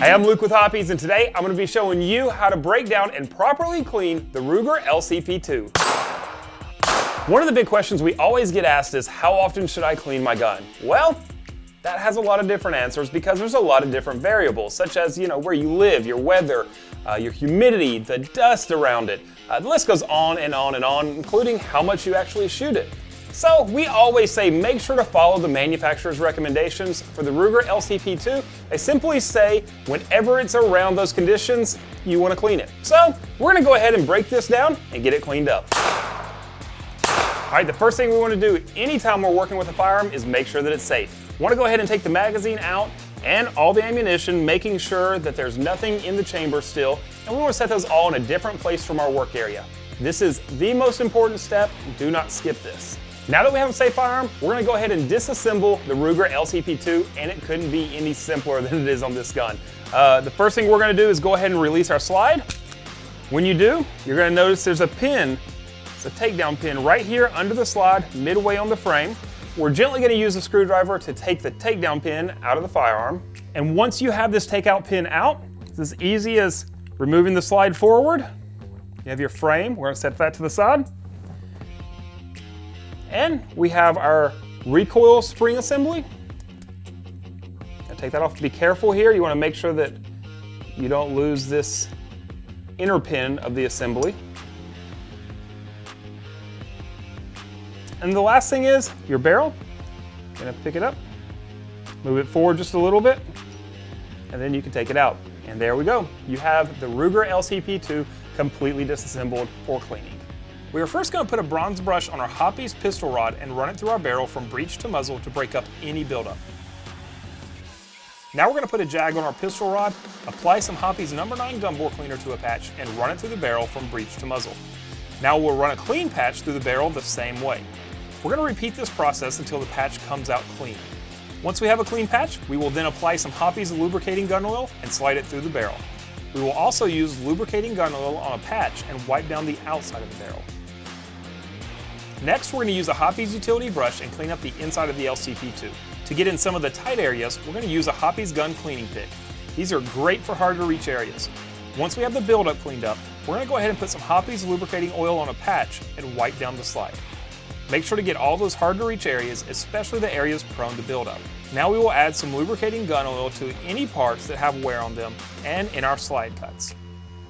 Hey, I'm Luke with Hoppies, and today I'm going to be showing you how to break down and properly clean the Ruger LCP II. One of the big questions we always get asked is, how often should I clean my gun? Well, that has a lot of different answers because there's a lot of different variables, such as, where you live, your weather, your humidity, the dust around it. The list goes on and on and on, including how much you actually shoot it. So we always say make sure to follow the manufacturer's recommendations. For the Ruger LCP II, they simply say whenever it's around those conditions, you want to clean it. So we're going to go ahead and break this down and get it cleaned up. All right, the first thing we want to do anytime we're working with a firearm is make sure that it's safe. We want to go ahead and take the magazine out and all the ammunition, making sure that there's nothing in the chamber still, and we want to set those all in a different place from our work area. This is the most important step. Do not skip this. Now that we have a safe firearm, we're going to go ahead and disassemble the Ruger LCP II, and it couldn't be any simpler than it is on this gun. The first thing we're going to do is go ahead and release our slide. When you do, you're going to notice there's a pin, it's a takedown pin right here under the slide, midway on the frame. We're gently going to use a screwdriver to take the takedown pin out of the firearm. And once you have this takeout pin out, it's as easy as removing the slide forward. You have your frame, we're going to set that to the side. And we have our recoil spring assembly. Now take that off. Be careful here. You want to make sure that you don't lose this inner pin of the assembly. And the last thing is your barrel. You're going to pick it up, move it forward just a little bit, and then you can take it out. And there we go. You have the Ruger LCP II completely disassembled for cleaning. We are first going to put a bronze brush on our Hoppies pistol rod and run it through our barrel from breech to muzzle to break up any buildup. Now we're going to put a jag on our pistol rod, apply some Hoppies No. 9 gun bore cleaner to a patch, and run it through the barrel from breech to muzzle. Now we'll run a clean patch through the barrel the same way. We're going to repeat this process until the patch comes out clean. Once we have a clean patch, we will then apply some Hoppies lubricating gun oil and slide it through the barrel. We will also use lubricating gun oil on a patch and wipe down the outside of the barrel. Next, we're going to use a Hoppies utility brush and clean up the inside of the LCP II. To get in some of the tight areas, we're going to use a Hoppies gun cleaning pick. These are great for hard to reach areas. Once we have the buildup cleaned up, we're going to go ahead and put some Hoppies lubricating oil on a patch and wipe down the slide. Make sure to get all those hard to reach areas, especially the areas prone to buildup. Now we will add some lubricating gun oil to any parts that have wear on them and in our slide cuts.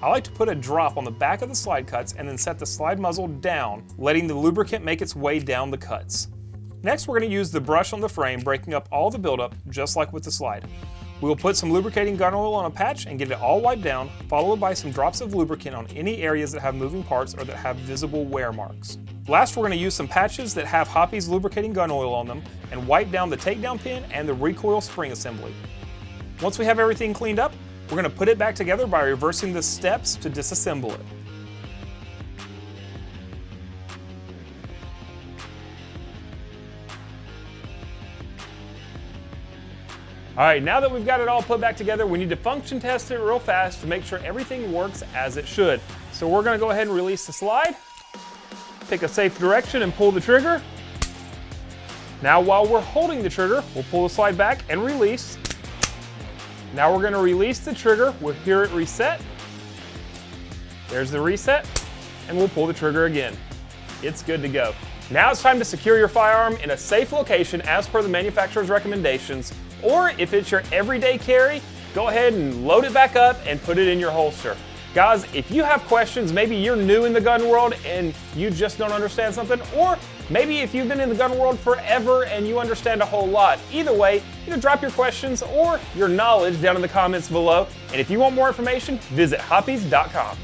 I like to put a drop on the back of the slide cuts and then set the slide muzzle down, letting the lubricant make its way down the cuts. Next, we're going to use the brush on the frame, breaking up all the buildup, just like with the slide. We will put some lubricating gun oil on a patch and get it all wiped down, followed by some drops of lubricant on any areas that have moving parts or that have visible wear marks. Last, we're going to use some patches that have Hoppies lubricating gun oil on them and wipe down the takedown pin and the recoil spring assembly. Once we have everything cleaned up, we're going to put it back together by reversing the steps to disassemble it. All right, now that we've got it all put back together, we need to function test it real fast to make sure everything works as it should. So we're going to go ahead and release the slide, pick a safe direction and pull the trigger. Now while we're holding the trigger, we'll pull the slide back and release. Now we're going to release the trigger. We'll hear it reset. There's the reset, and we'll pull the trigger again. It's good to go. Now it's time to secure your firearm in a safe location as per the manufacturer's recommendations, or if it's your everyday carry, go ahead and load it back up and put it in your holster. Guys, if you have questions, maybe you're new in the gun world and you just don't understand something, or maybe if you've been in the gun world forever and you understand a whole lot. Either way, drop your questions or your knowledge down in the comments below. And if you want more information, visit hoppies.com.